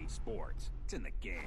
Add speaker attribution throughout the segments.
Speaker 1: sports. It's in the game.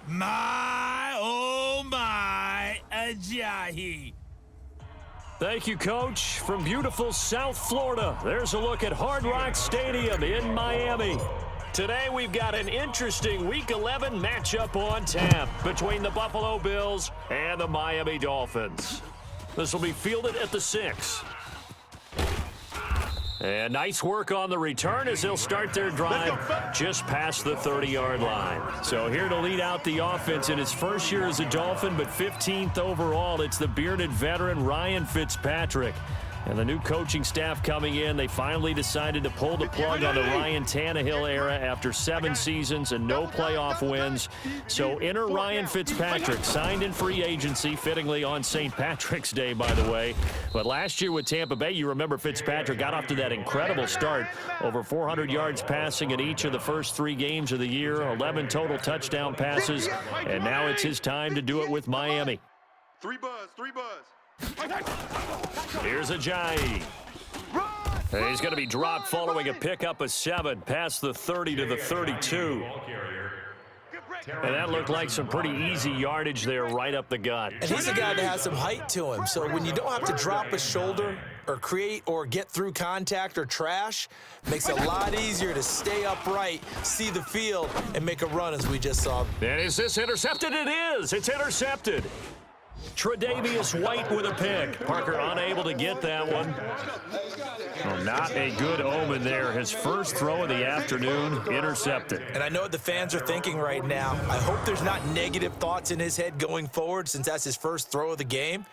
Speaker 2: My, oh my, Ajayi.
Speaker 3: Thank you, Coach. From beautiful South Florida, there's a look at Hard Rock Stadium in Miami. Today, we've got an interesting Week 11 matchup on tap between the Buffalo Bills and the Miami Dolphins. This will be fielded at the 6. And nice work on the return as they'll start their drive just past the 30-yard line. So here to lead out the offense in his first year as a Dolphin, but 15th overall, it's the bearded veteran Ryan Fitzpatrick. And the new coaching staff coming in, they finally decided to pull the plug on the Ryan Tannehill era after 7 seasons and no playoff wins. So enter Ryan Fitzpatrick, signed in free agency, fittingly on St. Patrick's Day, by the way. But last year with Tampa Bay, you remember Fitzpatrick got off to that incredible start. Over 400 yards passing in each of the first 3 games of the year, 11 total touchdown passes, and now it's his time to do it with Miami.
Speaker 4: 3 buzz, 3 buzz.
Speaker 3: Here's Ajayi. He's going to be dropped following a pickup of 7 past the 30 to the 32. And that looked like some pretty easy yardage there right up the gut.
Speaker 5: And he's a guy that has some height to him. So when you don't have to drop a shoulder or create or get through contact or trash, makes it a lot easier to stay upright, see the field, and make a run as we just saw.
Speaker 3: And is this intercepted? It is. It's intercepted. Tre'Davious White with a pick. Parker unable to get that one. Well, not a good omen there. His first throw of the afternoon, intercepted.
Speaker 5: And I know what the fans are thinking right now. I hope there's not negative thoughts in his head going forward since that's his first throw of the game.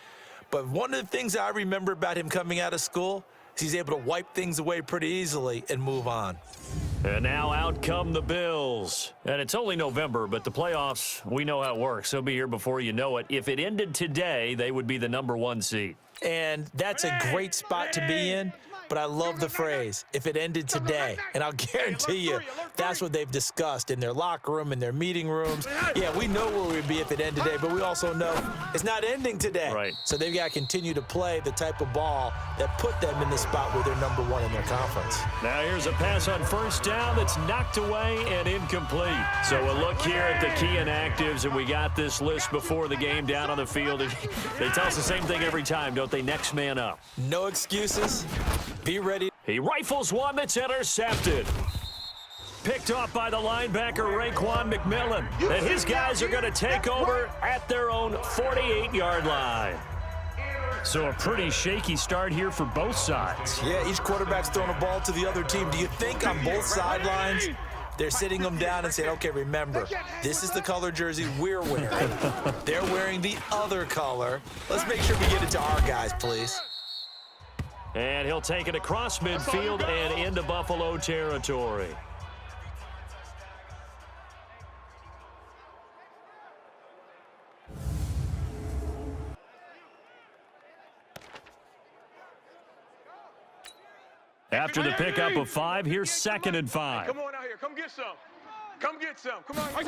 Speaker 5: But one of the things I remember about him coming out of school is he's able to wipe things away pretty easily and move on.
Speaker 3: And now out come the Bills. And it's only November, but the playoffs, we know how it works. They'll be here before you know it. If it ended today, they would be the #1 seed.
Speaker 5: And that's a great spot to be in. But I love the phrase, if it ended today. And I'll guarantee you, that's what they've discussed in their locker room, in their meeting rooms. Yeah, we know where we'd be if it ended today, but we also know it's not ending today.
Speaker 3: Right.
Speaker 5: So they've got to continue to play the type of ball that put them in the spot where they're #1 in their conference.
Speaker 3: Now here's a pass on first down that's knocked away and incomplete. So we'll look here at the key inactives, and we got this list before the game down on the field. They tell us the same thing every time, don't they? Next man up.
Speaker 5: No excuses. Be ready.
Speaker 3: He rifles one that's intercepted. Picked off by the linebacker, Raekwon McMillan. And his guys are going to take over at their own 48-yard line. So a pretty shaky start here for both sides.
Speaker 5: Yeah, each quarterback's throwing a ball to the other team. Do you think on both sidelines they're sitting them down and saying, okay, remember, this is the color jersey we're wearing. They're wearing the other color. Let's make sure we get it to our guys, please.
Speaker 3: And he'll take it across midfield and into Buffalo territory. After the pickup of 5, here's 2nd and 5.
Speaker 4: Come on out here. Come get some. Come get some. Come on.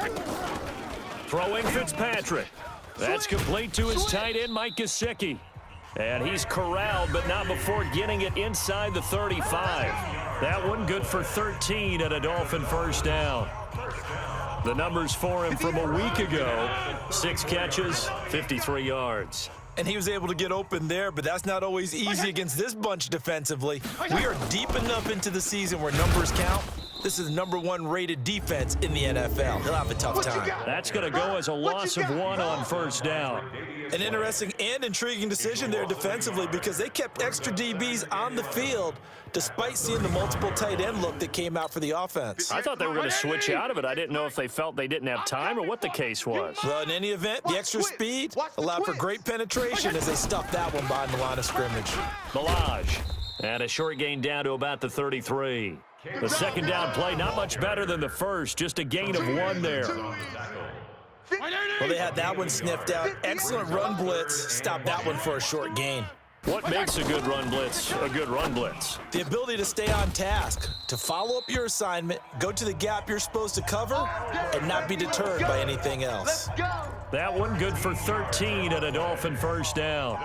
Speaker 3: Throwing Fitzpatrick. That's complete to his tight end, Mike Gesicki. And he's corralled, but not before getting it inside the 35. That one good for 13 and a Dolphin first down. The numbers for him from a week ago: 6 catches, 53 yards.
Speaker 5: And he was able to get open there, but that's not always easy against this bunch defensively. We are deep enough into the season where numbers count. This is the #1 rated defense in the NFL. He'll have a tough time.
Speaker 3: That's going to go as a loss of 1 on first down.
Speaker 5: An interesting and intriguing decision there defensively, because they kept extra DBs on the field despite seeing the multiple tight end look that came out for the offense.
Speaker 3: I thought they were going to switch out of it. I didn't know if they felt they didn't have time or what the case was.
Speaker 5: Well, in any event, the extra speed allowed for great penetration as they stuffed that one behind the line of scrimmage.
Speaker 3: Milage. And a short gain down to about the 33. The second down play, not much better than the first, just a gain of 1 there.
Speaker 5: Well, they had that one sniffed out. Excellent run blitz. Stopped that one for a short gain.
Speaker 3: What makes a good run blitz a good run blitz?
Speaker 5: The ability to stay on task, to follow up your assignment, go to the gap you're supposed to cover, and not be deterred by anything else.
Speaker 3: That one good for 13 and a Dolphin first down.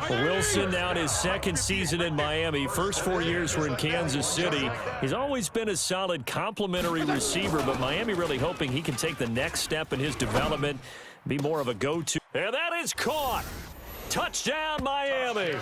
Speaker 3: Wilson now in his 2nd season in Miami. First 4 years were in Kansas City. He's always been a solid complementary receiver, but Miami really hoping he can take the next step in his development, be more of a go-to. And that is caught. Touchdown, Miami.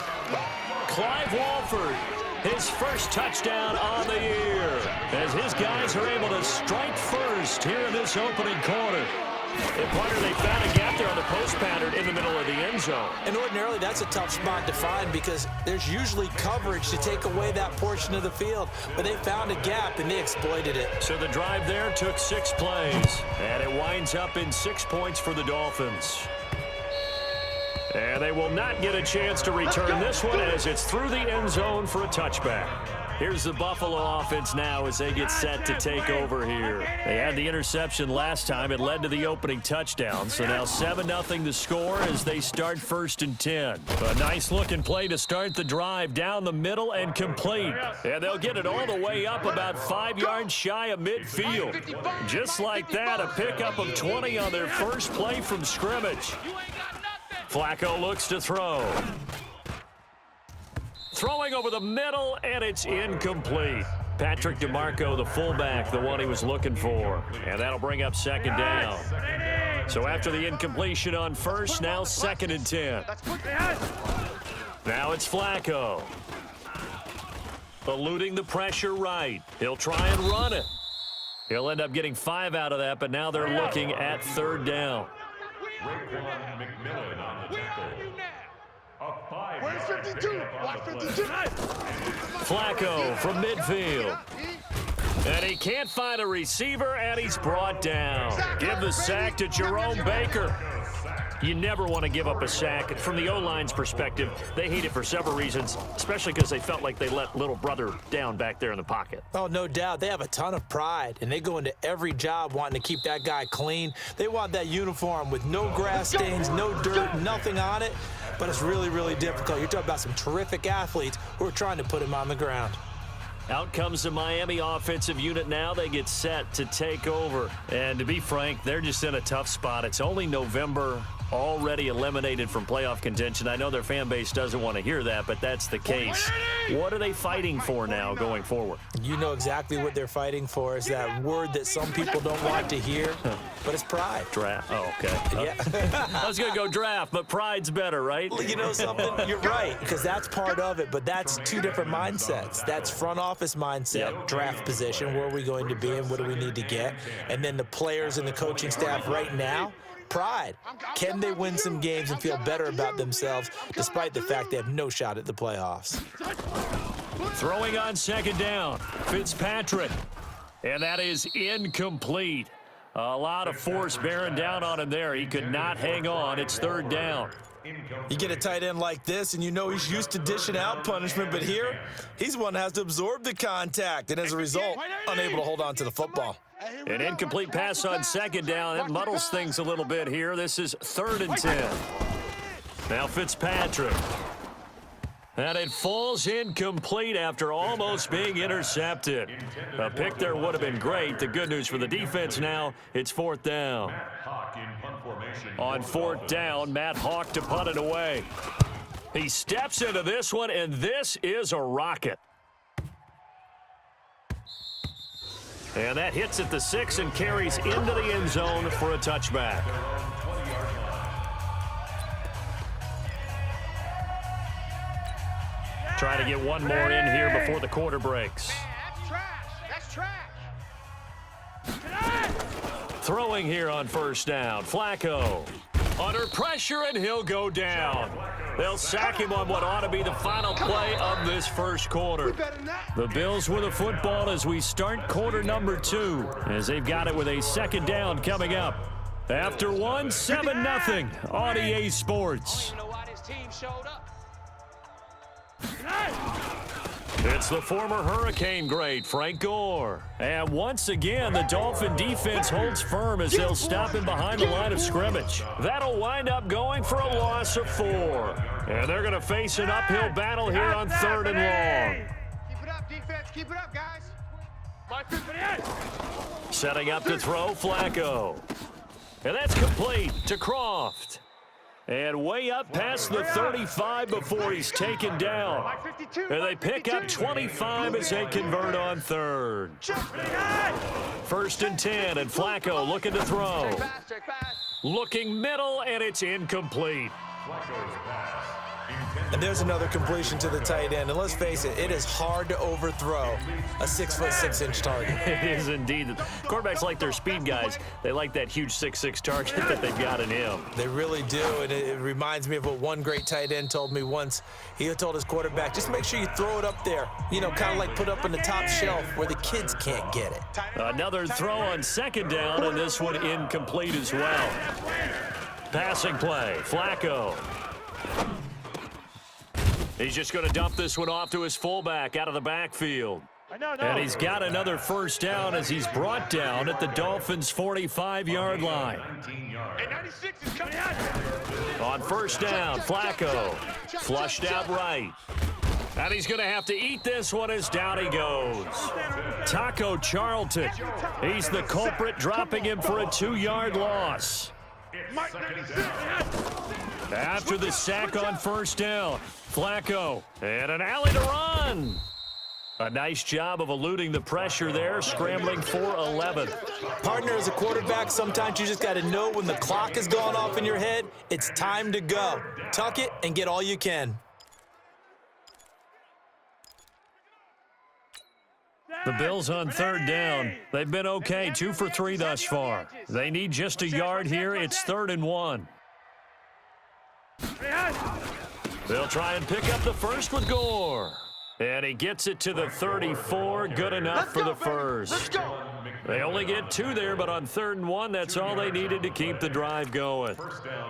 Speaker 3: Clive Walford, his first touchdown on the year, as his guys are able to strike first here in this opening quarter. And partner, they found a gap there on the post pattern in the middle of the end zone.
Speaker 5: And ordinarily, that's a tough spot to find because there's usually coverage to take away that portion of the field. But they found a gap, and they exploited it.
Speaker 3: So the drive there took 6 plays, and it winds up in 6 points for the Dolphins. And they will not get a chance to return this one as it's through the end zone for a touchback. Here's the Buffalo offense now as they get set to take over here. They had the interception last time. It led to the opening touchdown. So now 7-0 the score as they start 1st and 10. A nice-looking play to start the drive down the middle and complete. And they'll get it all the way up about 5 yards shy of midfield. Just like that, a pickup of 20 on their first play from scrimmage. Flacco looks to throw. Throwing over the middle, and it's incomplete. Patrick DeMarco, the fullback, the one he was looking for. And that'll bring up 2nd down. So after the incompletion on first, now 2nd and 10. Now it's Flacco. Eluding the pressure right. He'll try and run it. He'll end up getting 5 out of that, but now they're looking at 3rd down.
Speaker 4: Where's 52? Watch 52.
Speaker 3: Flacco from midfield. And he can't find a receiver, and he's brought down. Give the sack to Jerome Baker. You never want to give up a sack. From the O-line's perspective, they hate it for several reasons, especially because they felt like they let little brother down back there in the pocket.
Speaker 5: Oh, no doubt. They have a ton of pride, and they go into every job wanting to keep that guy clean. They want that uniform with no grass stains, no dirt, nothing on it, but it's really, really difficult. You're talking about some terrific athletes who are trying to put him on the ground.
Speaker 3: Out comes the Miami offensive unit now. They get set to take over. And to be frank, they're just in a tough spot. It's only November, already eliminated from playoff contention. I know their fan base doesn't want to hear that, but that's the case. What are they fighting for now going forward?
Speaker 5: You know exactly what they're fighting for. Is that word that some people don't want to hear, but it's pride.
Speaker 3: Draft. Oh, okay.
Speaker 5: Yeah.
Speaker 3: I was going to go draft, but pride's better, right?
Speaker 5: You know something? You're right, because that's part of it, but that's 2 different mindsets. That's front office mindset, draft position, where are we going to be and what do we need to get? And then the players and the coaching staff right now, pride. Can they win some games and feel better about themselves despite the fact they have no shot at the playoffs?
Speaker 3: Throwing on 2nd down, Fitzpatrick. And that is incomplete. A lot of force bearing down on him there. He could not hang on. It's 3rd down.
Speaker 5: You get a tight end like this, and you know he's used to dishing out punishment, but here, he's one that has to absorb the contact, and as a result, unable to hold on to the football.
Speaker 3: An incomplete pass on 2nd down. That muddles things a little bit here. This is 3rd and 10. Now Fitzpatrick. And it falls incomplete after almost being intercepted. A pick there would have been great. The good news for the defense now, it's fourth down. On fourth down, Matt Hawk to punt it away. He steps into this one, and this is a rocket. And that hits at the 6 and carries into the end zone for a touchback. Try to get one more in here before the quarter breaks.
Speaker 4: That's trash. That's trash.
Speaker 3: Throwing here on first down. Flacco under pressure, and he'll go down. They'll sack him on what ought to be the final play of this first quarter. The Bills with the football as we start quarter number 2, as they've got it with a second down coming up. After 1, 7-0 on EA Sports. It's the former Hurricane great, Frank Gore. And once again, the Dolphin defense holds firm as they'll stop him behind the line of scrimmage. That'll wind up going for a loss of 4. And they're going to face an uphill battle here on 3rd and long.
Speaker 4: Keep it up, defense. Keep it up, guys.
Speaker 3: Setting up to throw, Flacco. And that's complete to Croft. And way up past the 35 before he's taken down. And they pick up 25 as they convert on 3rd. 1st and 10, and Flacco looking to throw. Looking middle, and it's incomplete.
Speaker 5: And there's another completion to the tight end. And let's face it, it is hard to overthrow a 6'6" target.
Speaker 3: It is indeed. Quarterbacks like their speed guys. They like that huge 6'6" target that they've got in him.
Speaker 5: They really do, and it reminds me of what one great tight end told me once. He told his quarterback, just make sure you throw it up there. You know, kind of like put up on the top shelf where the kids can't get it.
Speaker 3: Another throw on second down, and this one incomplete as well. Passing play, Flacco. He's just going to dump this one off to his fullback out of the backfield. And he's got another first down as he's brought down at the Dolphins' 45-yard line. On first down, Flacco flushed out right. And he's going to have to eat this one as down he goes. Taco Charlton, he's the culprit, dropping him for a 2-yard loss. After the sack on first down, Flacco, and an alley to run. A nice job of eluding the pressure there, scrambling for 11.
Speaker 5: Partner, as a quarterback, sometimes you just got to know when the clock has gone off in your head, it's time to go. Tuck it and get all you can.
Speaker 3: The Bills on 3rd down. They've been okay, 2 for 3 thus far. They need just a yard here. It's 3rd and 1. They'll try and pick up the first with Gore. And he gets it to the 34. Good enough for the first. They only get 2 there, but on 3rd and 1, that's all they needed to keep the drive going.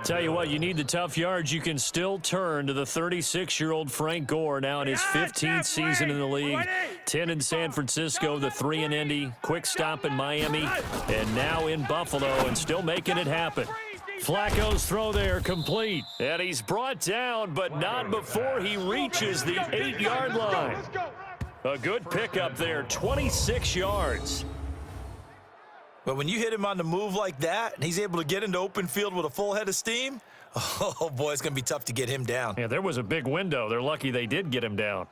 Speaker 3: Tell you what, you need the tough yards. You can still turn to the 36-year-old Frank Gore, now in his 15th season in the league. 10 in San Francisco, the 3 in Indy, quick stop in Miami, and now in Buffalo, and still making it happen. Flacco's throw there complete. And he's brought down, but not before he reaches the 8-yard line. A good pickup there, 26 yards.
Speaker 5: But when you hit him on the move like that, and he's able to get into open field with a full head of steam, oh, boy, it's going to be tough to get him down.
Speaker 3: Yeah, there was a big window. They're lucky they did get him down.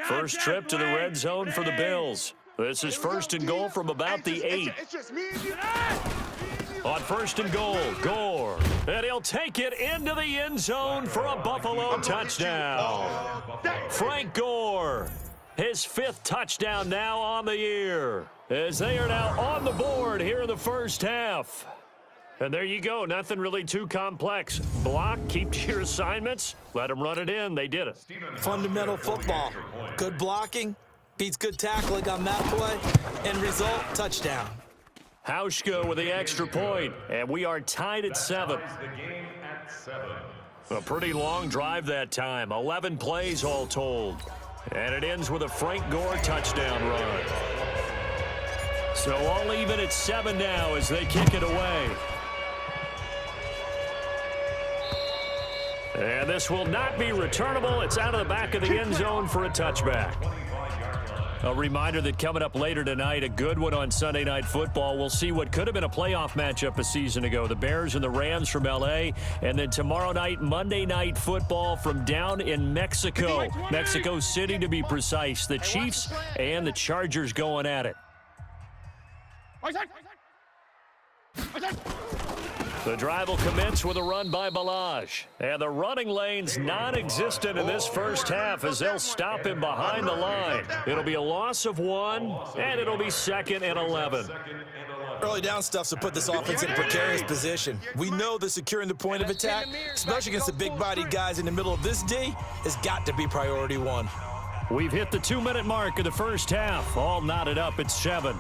Speaker 3: First trip to the red zone for the Bills. This is 1st and goal from about the 8. On 1st and goal, Gore. And he'll take it into the end zone for a Buffalo touchdown. Frank Gore, his 5th touchdown now on the year, as they are now on the board here in the first half. And there you go. Nothing really too complex. Block, keep to your assignments, let them run it in. They did it.
Speaker 5: Fundamental football. Good blocking beats good tackling on that play. End result, touchdown.
Speaker 3: Hauschka with the extra point, and we are tied at 7. A pretty long drive that time. 11 plays all told. And it ends with a Frank Gore touchdown run. So all even at 7 now as they kick it away. And this will not be returnable. It's out of the back of the end zone for a touchback. A reminder that coming up later tonight, a good one on Sunday Night Football. We'll see what could have been a playoff matchup a season ago. The Bears and the Rams from L.A. And then tomorrow night, Monday Night Football from down in Mexico. Mexico City, to be precise. The Chiefs and the Chargers going at it. The drive will commence with a run by Balaj. And the running lane's non-existent in this first half as they'll stop him behind the line. It'll be a loss of 1, and it'll be 2nd and 11.
Speaker 5: Early down stuff to put this offense in a precarious position. We know that securing the point of attack, especially against the big-bodied guys in the middle of this D, has got to be priority 1.
Speaker 3: We've hit the 2-minute mark of the first half. All knotted up at 7.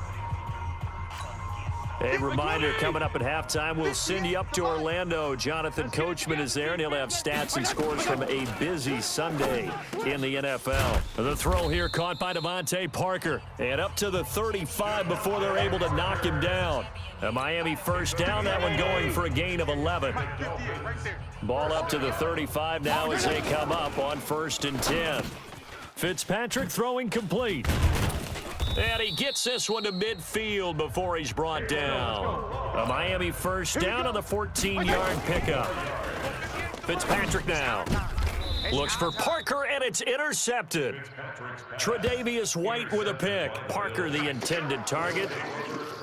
Speaker 3: A reminder, coming up at halftime, we'll send you up to Orlando. Jonathan Coachman is there, and he'll have stats and scores from a busy Sunday in the NFL. The throw here caught by Devontae Parker, and up to the 35 before they're able to knock him down. A Miami first down, that one going for a gain of 11. Ball up to the 35 now as they come up on 1st and 10. Fitzpatrick throwing complete. And he gets this one to midfield before he's brought down. A Miami first down on the 14-yard pickup. Fitzpatrick now. Looks for Parker, and it's intercepted. Tre'Davious White with a pick. Parker the intended target.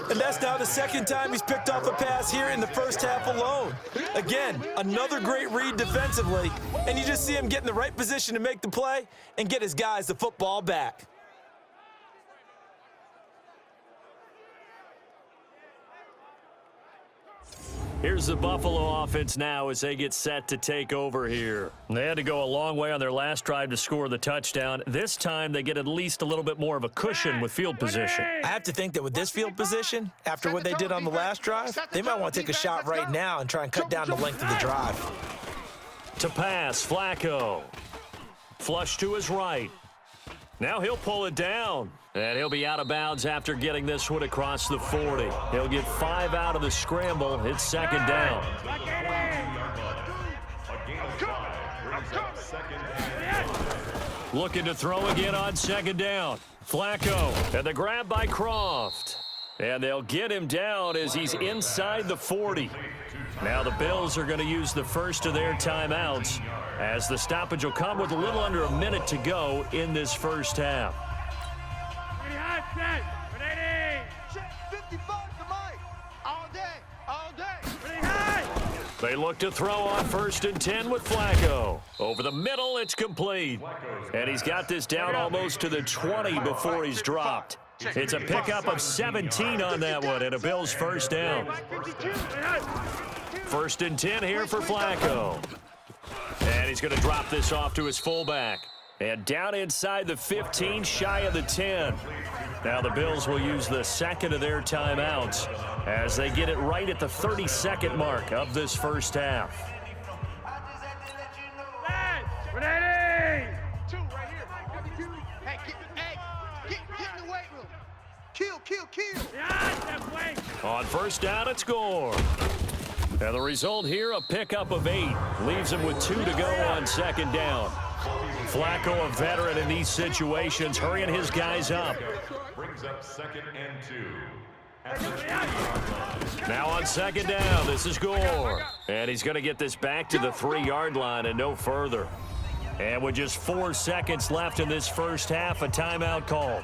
Speaker 5: And that's now the 2nd time he's picked off a pass here in the first half alone. Again, another great read defensively. And you just see him get in the right position to make the play and get his guys the football back.
Speaker 3: Here's the Buffalo offense now as they get set to take over here. They had to go a long way on their last drive to score the touchdown. This time they get at least a little bit more of a cushion with field position.
Speaker 5: I have to think that with this field position, after what they did on the last drive, they might want to take a shot right now and try and cut down the length of the drive.
Speaker 3: To pass, Flacco. Flush to his right. Now he'll pull it down. And he'll be out of bounds after getting this one across the 40. He'll get 5 out of the scramble. It's 2nd down. Looking to throw again on 2nd down. Flacco, and the grab by Croft. And they'll get him down as he's inside the 40. Now the Bills are going to use the first of their timeouts as the stoppage will come with a little under a minute to go in this first half. They look to throw on 1st and 10 with Flacco. Over the middle, it's complete. And he's got this down almost to the 20 before he's dropped. It's a pickup of 17 on that one and a Bills first down. 1st and 10 here for Flacco. And he's going to drop this off to his fullback. And down inside the 15, shy of the 10. Now the Bills will use the 2nd of their timeouts as they get it right at the 32nd mark of this first half. On 1st down, it's Gore. And the result here, a pickup of 8. Leaves him with 2 to go on 2nd down. Flacco, a veteran in these situations, hurrying his guys up.
Speaker 1: Brings up 2nd and 2.
Speaker 3: Now on 2nd down, this is Gore. And he's going to get this back to the 3-yard line and no further. And with just 4 seconds left in this first half, a timeout call.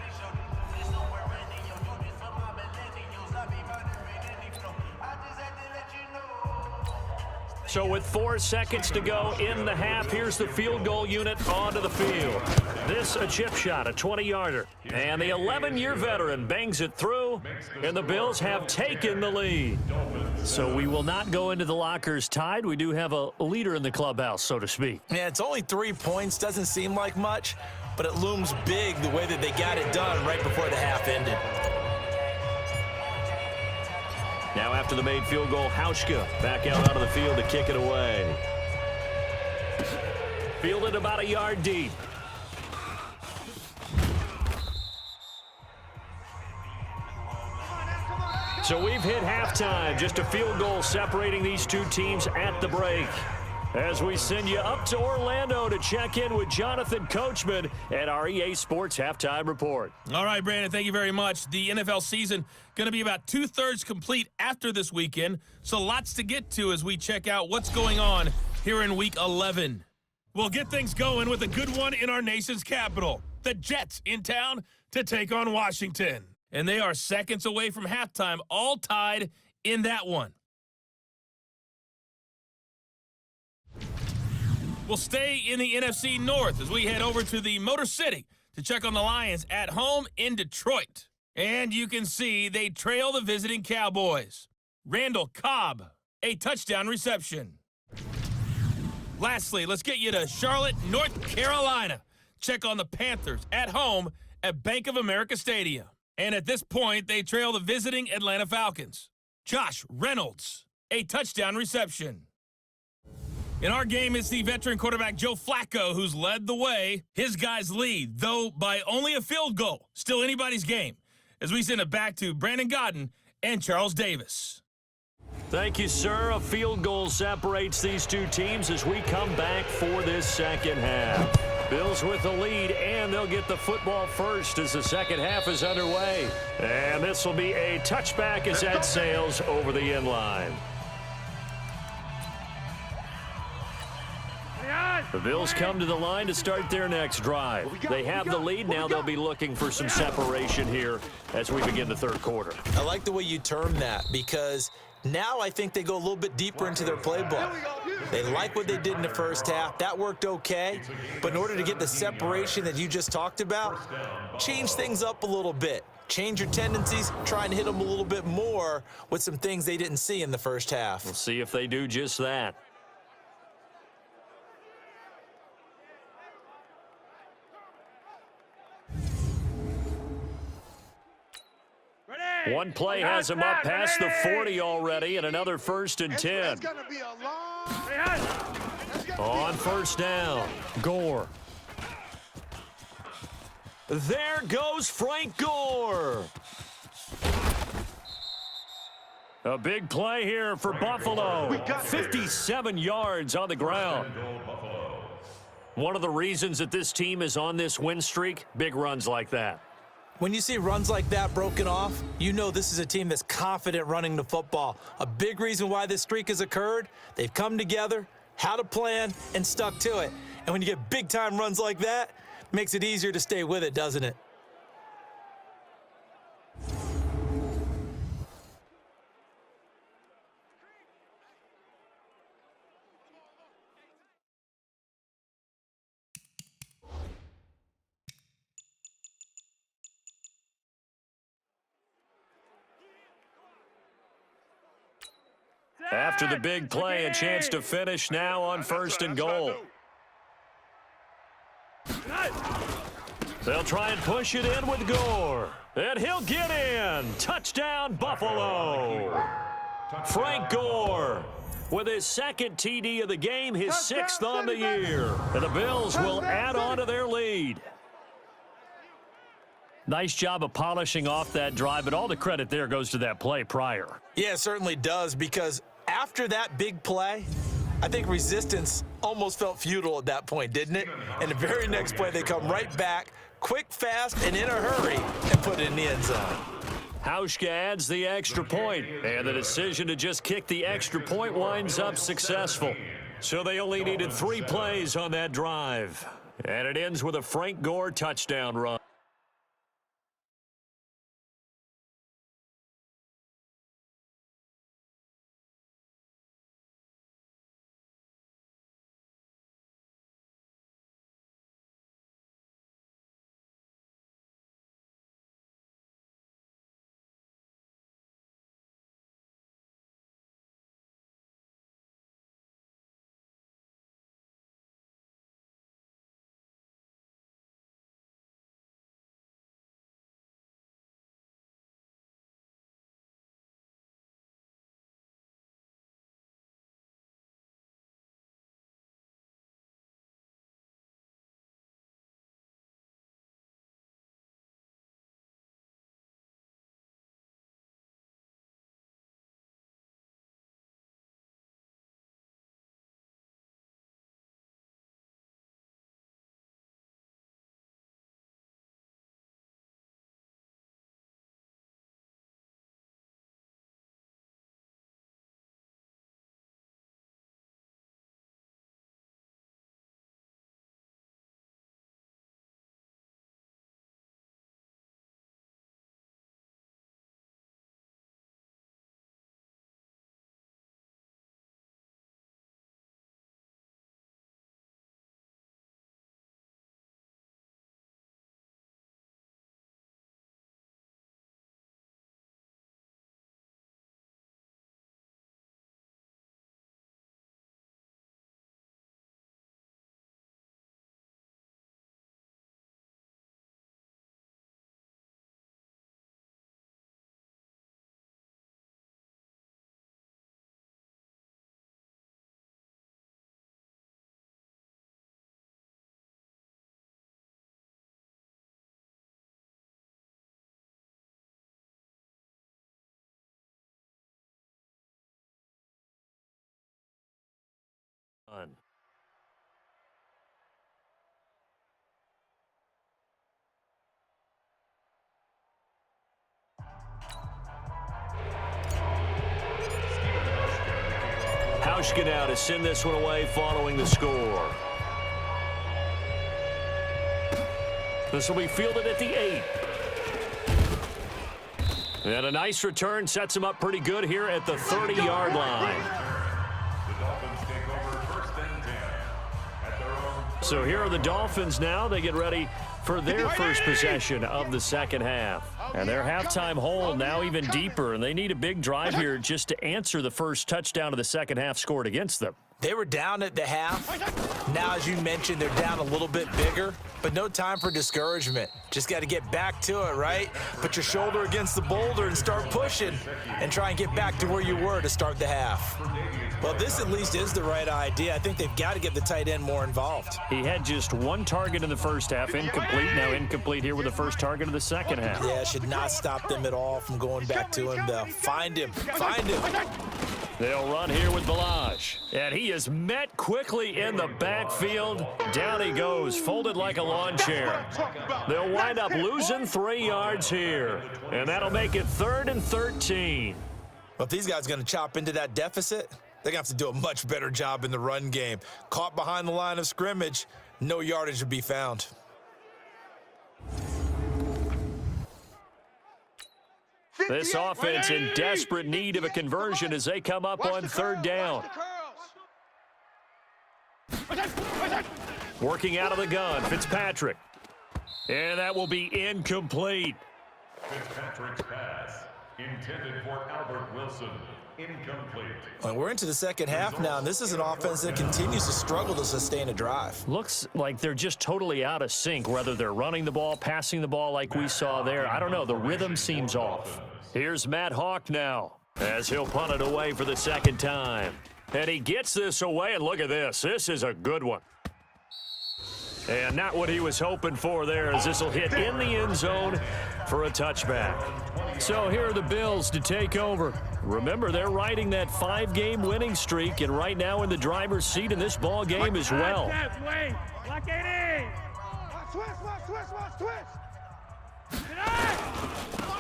Speaker 3: So with 4 seconds to go in the half, here's the field goal unit onto the field. This a chip shot, a 20-yarder. And the 11-year veteran bangs it through, and the Bills have taken the lead. So we will not go into the lockers tied. We do have a leader in the clubhouse, so to speak.
Speaker 5: Yeah, it's only 3 points. Doesn't seem like much, but it looms big the way that they got it done right before the half ended.
Speaker 3: Now after the made field goal, Hauschka back out onto the field to kick it away. Fielded about a yard deep. So we've hit halftime. Just a field goal separating these two teams at the break. As we send you up to Orlando to check in with Jonathan Coachman at our EA Sports Halftime Report.
Speaker 2: All right, Brandon, thank you very much. The NFL season going to be about two-thirds complete after this weekend, so lots to get to as we check out what's going on here in Week 11. We'll get things going with a good one in our nation's capital. The Jets in town to take on Washington. And they are seconds away from halftime, all tied in that one. We'll stay in the NFC North as we head over to the Motor City to check on the Lions at home in Detroit. And you can see they trail the visiting Cowboys. Randall Cobb, a touchdown reception. Lastly, let's get you to Charlotte, North Carolina. Check on the Panthers at home at Bank of America Stadium. And at this point, they trail the visiting Atlanta Falcons. Josh Reynolds, a touchdown reception. In our game, it's the veteran quarterback Joe Flacco who's led the way. His guys lead, though by only a field goal. Still anybody's game. As we send it back to Brandon Godden and Charles Davis.
Speaker 3: Thank you, sir. A field goal separates these two teams as we come back for this second half. Bills with the lead, and they'll get the football first as the second half is underway. And this will be a touchback as that sails over the end line. The Bills come to the line to start their next drive. They have the lead. Now they'll be looking for some separation here as we begin the third quarter.
Speaker 5: I like the way you term that because now I think they go a little bit deeper into their playbook. They like what they did in the first half. That worked okay. But in order to get the separation that you just talked about, change things up a little bit. Change your tendencies, try and hit them a little bit more with some things they didn't see in the first half.
Speaker 3: We'll see if they do just that. One play has him up past the 40 already, and another 1st and 10. On first down, Gore. There goes Frank Gore. A big play here for Buffalo. 57 yards on the ground. One of the reasons that this team is on this win streak, big runs like that.
Speaker 5: When you see runs like that broken off, you know this is a team that's confident running the football. A big reason why this streak has occurred, they've come together, had a plan, and stuck to it. And when you get big-time runs like that, it makes it easier to stay with it, doesn't it?
Speaker 3: After the big play, a chance to finish now on 1st and goal. They'll try and push it in with Gore. And he'll get in. Touchdown, Buffalo. Frank Gore with his 2nd TD of the game, his 6th on the year. And the Bills will add on to their lead. Nice job of polishing off that drive, but all the credit there goes to that play prior.
Speaker 5: Yeah, it certainly does, because after that big play, I think resistance almost felt futile at that point, didn't it? And the very next play, they come right back, quick, fast, and in a hurry, and put it in the end zone.
Speaker 3: Hauschka adds the extra point, and the decision to just kick the extra point winds up successful. So they only needed 3 plays on that drive. And it ends with a Frank Gore touchdown run. Hauschka now to send this one away following the score. This will be fielded at the 8. And a nice return sets him up pretty good here at the 30-yard line.
Speaker 1: The Dolphins take over 1st and 10 at their own.
Speaker 3: So here are the Dolphins now. They get ready for their first possession of the second half. And their halftime hole now even deeper, and they need a big drive here just to answer the first touchdown of the second half scored against them.
Speaker 5: They were down at the half. Now, as you mentioned, they're down a little bit bigger, but no time for discouragement. Just got to get back to it, right? Put your shoulder against the boulder and start pushing and try and get back to where you were to start the half. Well, this at least is the right idea. I think they've got to get the tight end more involved.
Speaker 3: He had just one target in the first half, incomplete. Now incomplete here with the first target of the second half.
Speaker 5: Yeah, should not stop them at all from going back to him, though. Find him. Find him.
Speaker 3: They'll run here with Balaj. And he is met quickly in the backfield. Down he goes, folded like a lawn chair. They'll wind up losing 3 yards here. And that'll make it 3rd and 13.
Speaker 5: Well, if these guys are going to chop into that deficit, they're going to have to do a much better job in the run game. Caught behind the line of scrimmage, no yardage to be found.
Speaker 3: This offense in desperate need of a conversion as they come up on 3rd down. Working out of the gun, Fitzpatrick. And that will be incomplete.
Speaker 1: Fitzpatrick's pass intended for Albert Wilson. Incomplete.
Speaker 5: Well, we're into the second half now, and this is an offense that continues to struggle to sustain a drive.
Speaker 3: Looks like they're just totally out of sync, whether they're running the ball, passing the ball like we saw there. I don't know. The rhythm seems off. Here's Matt Hawk now as he'll punt it away for the second time. And he gets this away, and look at this. This is a good one. And not what he was hoping for there, as this will hit in the end zone for a touchback. So here are the Bills to take over. Remember, they're riding that 5-game winning streak, and right now in the driver's seat in this ball game as well.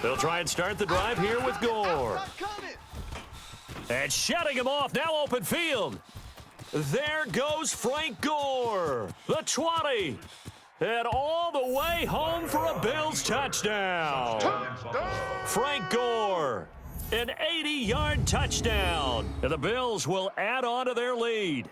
Speaker 3: They'll try and start the drive here with Gore. And shutting him off, now open field. There goes Frank Gore, the 20, and all the way home for a Bills touchdown. Frank Gore, an 80-yard touchdown, and the Bills will add on to their lead.